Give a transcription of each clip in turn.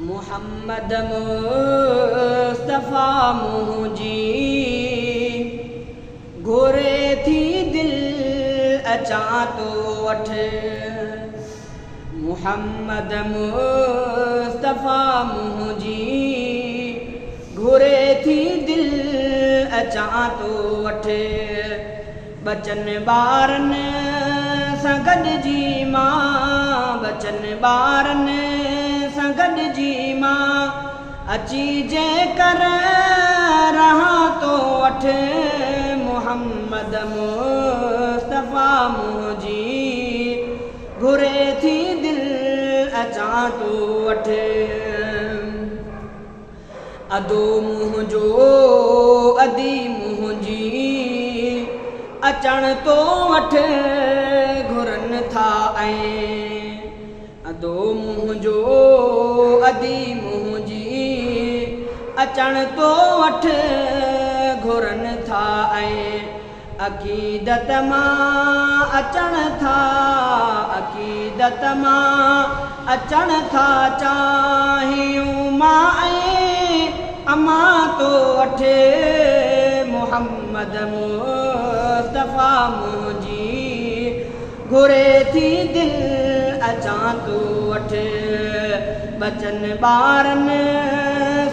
मुहम्मद मुस्तफ़ा मुंहिंजी घुरे थी दिल अचां तो वठ। मुहम्मद मुस्तफ़ा मुंहिंजी घुरे थी दिल अचां तो वठ। बचन ॿारनि सां गॾिजी मां, बचन ॿारनि सां गॾिजी मां अची जेकर रहां तो वठ। मुहम्मद मुस्तफ़ा मुंहिंजी घुरे थी दिल अचां तो वठ। अदो मुंहिंजो अदी मुंहिंजी अचण तो वठ घुरनि था ऐं। अदो मुंहिंजो अदी मुंहिंजी अचण तो वठ घुरनि था ऐं। अक़ीदत मां अचण था, अक़ीदत मां अचण था चाहियूं मां ऐं अमां तो वठ। मुहम्मद मुस्तफ़ा मुंहिंजी घुरे थी दिल अचां तो वठ। बचन ॿारनि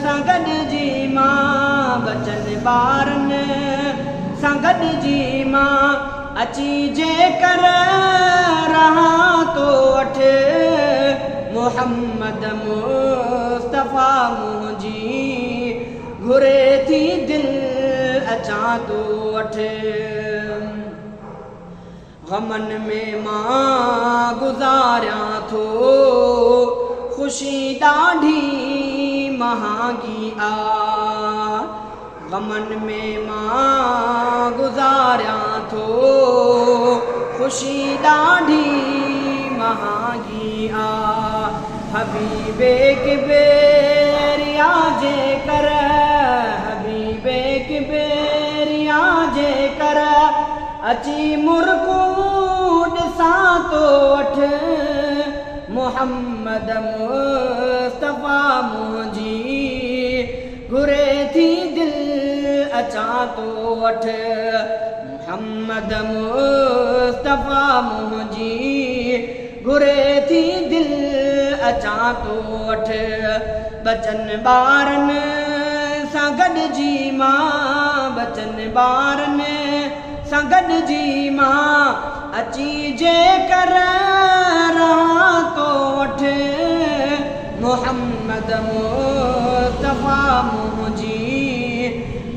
सां गॾिजी मां, बचन ॿारनि सां गॾिजी मां अची जेकर रहां तो वठ। मुहम्मद मुस्तफ़ा मुंहिंजी घुरे थी दिल अचां तो वठ। ग़मनि में मां गुज़ारियां थो ख़ुशी ॾाढी महांगी आ। ग़मनि में मां गुज़ारियां थो ख़ुशी ॾाढी महांगी आ। हबीबे किबरिया जे कर, हबीबे किबरिया जे कर अची मुर्कू ॾिसां तो वठ। मुहम्मद मुस्तफ़ा मुंहिंजी घुरे थी दिल अचां तो वठ। मुहम्मद मुस्तफ़ा मुंहिंजी घुरे थी दिल अचां तो वठ। बचन ॿारनि सां गॾिजी मां, बचन ॿारनि सां गॾिजी मां अची जेकर रहां तो वठ। मुहम्मद मुस्तफ़ा मुंहिंजी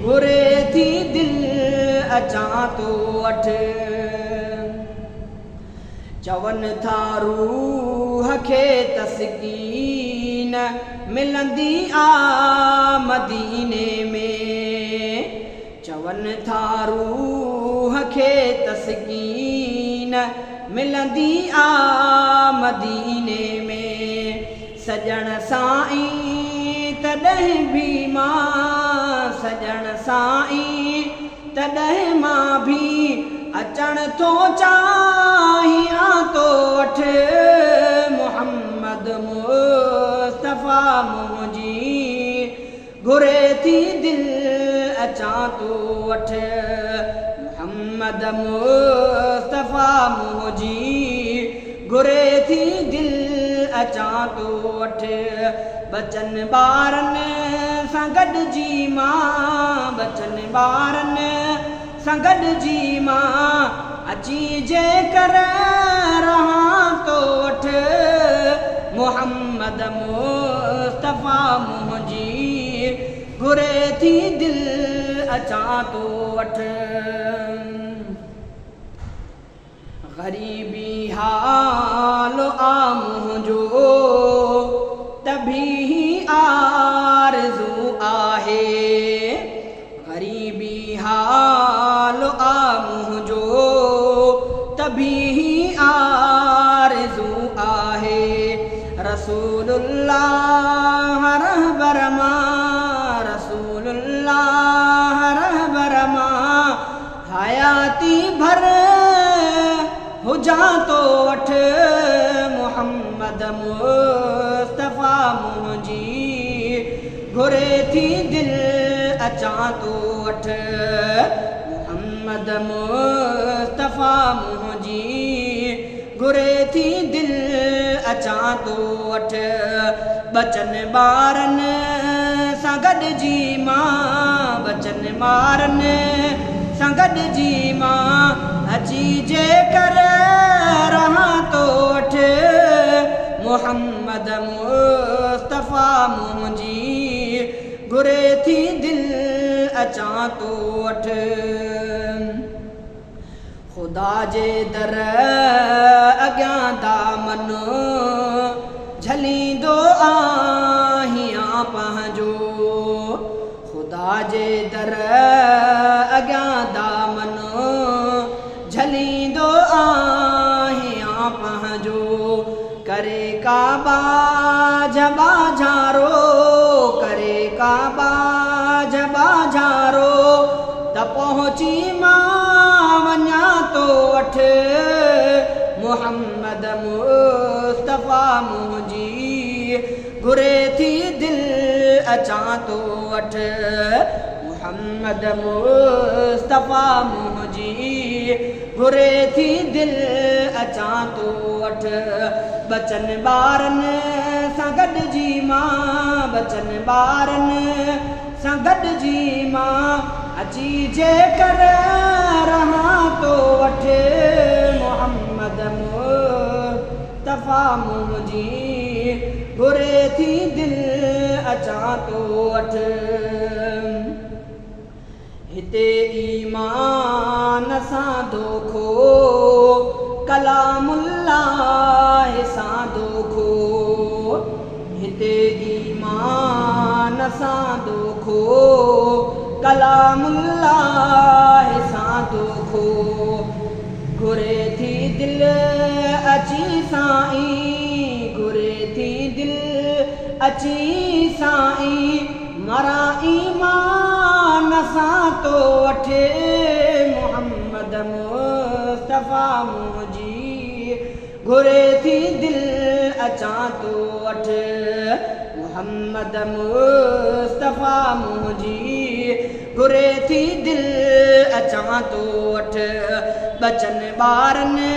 घुरे थी दिल अचां तो वठ। चवनि था रूह खे तस्कीन मिलंदी आ मदीने में। चवनि था रूह खे तस्कीन मिलंदी आ मदीने में। सजण साईं तॾहिं बि मां, सजण साईं तॾहिं मां बि अचण थो चाहियां तो वठ। मुहम्मद मुस्तफ़ा मुंहिंजी घुरे थी दिल अचां तो वठ। मुहम्मद मुस्तफ़ा मुंहिंजी घुरे थी दिल अचां तो वठ। बचन ॿारनि सां गॾिजी मां, बचन ॿारनि सां गॾिजी मां अची जेकर रहां तो वठ। मुहम्मद मुस्तफ़ा मुंहिंजी घुरे थी दिल अचां तो वठ। ग़रीबी हाल आ मुंहिंजो तभी आरज़ू आहे। ग़रीबी हाल आ मुंहिंजो तभी आरज़ू आहे। रसूलुल्लाह रहबर मां, रसूलुल्लाह रहबर मां हयाती भर हुजां तो वठ। मुहम्मद मुस्तफ़ा मुंहिंजी घुरे थी दिल अचां तो वठ मोहम्मद मुस्तफ़ा मुंहिंजी घुरे थी दिल अचां तो वठ बचन ॿारनि सां गॾिजी मां बचन ॿारनि सां गॾिजी मां अची जे कर रहां तो वठ मोहम्मद मुस्तफ़ा मुंहिंजी घुरे थी दिल अचां तो वठ ख़ुदा जे दर अॻियां दामन झलींदो आहियां पंहिंजो ख़ुदा जे दर अॻियां दामन झलींदो आहियां पंहिंजो करे काबा जबा झारो करे काबा जबा झारो त पहुची मां वञा तो वठ मोहम्मद मुस्तफ़ा मुंहिंजी घुरे थी दिल अचां तो वठ मोहम्मद मुस्तफ़ा मुंहिंजी घुरे थी दिल अचां तो वठ बचन ॿारनि सां गॾिजी मां बचन ॿारनि सां गॾिजी मां अची जे कर रहां तो वठ मोहम्मद मुस्तफ़ा मुंहिंजी घुरे थी दिल अचां तो वठ हिते ईमान सां धोखो कलामुल्लाह सां धोखो हिते ईमान सां धोखो कलामुल्लाह सां धोखो घुरे थी दिल अची साईं घुरे थी दिल अची साईं मरा ईमान सां तो वठ मोहम्मद मुस्तफ़ा मुंहिंजी घुरे थी दिल अचां तो वठ मोहम्मद मुस्तफ़ा मुंहिंजी घुरे थी दिल अचां तो वठ बचन ॿारनि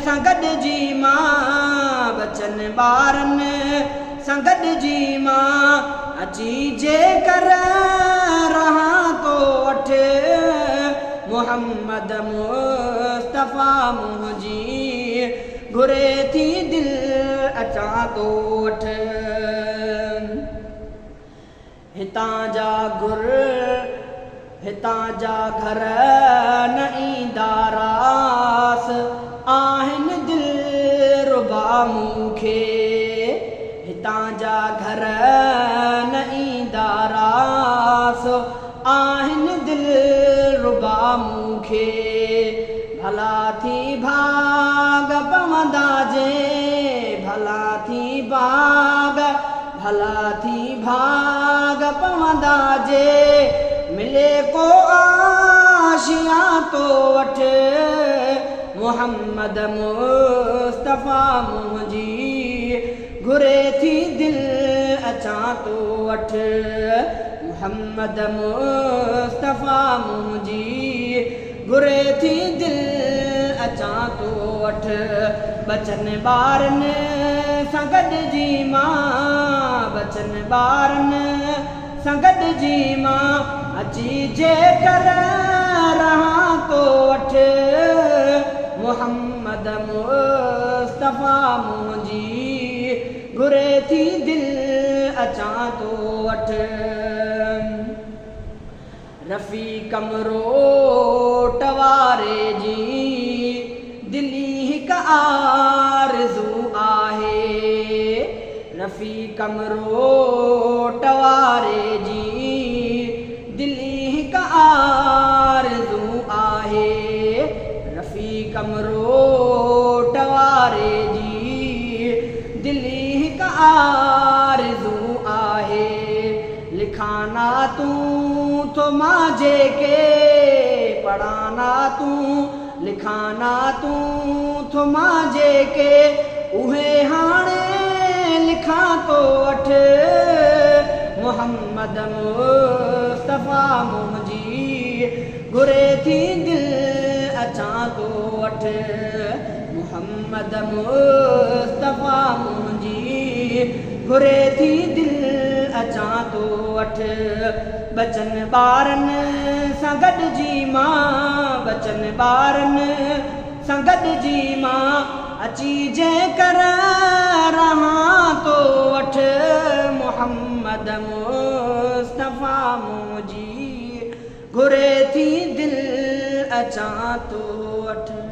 सां गॾिजी मां बचन ॿारनि सां गॾिजी मां अची जे कर रहां तो वठ मोहम्मद मुस्तफ़ा मुंहिंजी घुरे थी दिल अचां तो वठ हितां जा गुर हितां जा घर न ईंदा रास आहिनि दिल रुबा मूंखे हितां जा घर न ईंदा रास आहिनि दिल रुबा मूंखे भला थी भाग पवंदा जे भला थी भाग पवंदा जे मिले को आशिया तो वठ मोहम्मद मुस्तफ़ा मुंहिंजी घुरे थी दिल अचां तो वठ मोहम्मद मुस्तफ़ा मुंहिंजी घुरे थी दिल अचां तो वठ बचन ॿारनि सां गॾिजी मां बचन ॿारनि सां गॾिजी मां अची जे कर रहां तो वठ मोहम्मद मुस्तफ़ा मुंहिंजी घुरे थी दिल अचां तो वठ रफ़ी कमरोट वारे जी दिली हिकु आरज़ू आहे रफ़ी कमरोट वारे जी दिली हिकु आरज़ू आहे रफ़ी कमरोट वारे जी दिली हिकु आरज़ू आहे लिखाना तूं तो मां जेके पढ़ाना तूं लिखाना तूं तो मां जेके उहे हाणे लिखां तो वठ मोहम्मद मुहम्मद मुस्तफ़ा मुंहिंजी घुरे थी दिल अचां तो वठ मुहम्मद मुस्तफ़ा मुंहिंजी घुरे थी दिल अचां तो वठ बचन ॿारनि सां गॾिजी मां बचन ॿारनि सां गॾिजी मां अची जंहिं कर रहां तो वठ मुहम्मद मुस्तफ़ा मुंहिंजी घुरे थी दिल अचां तो वठ।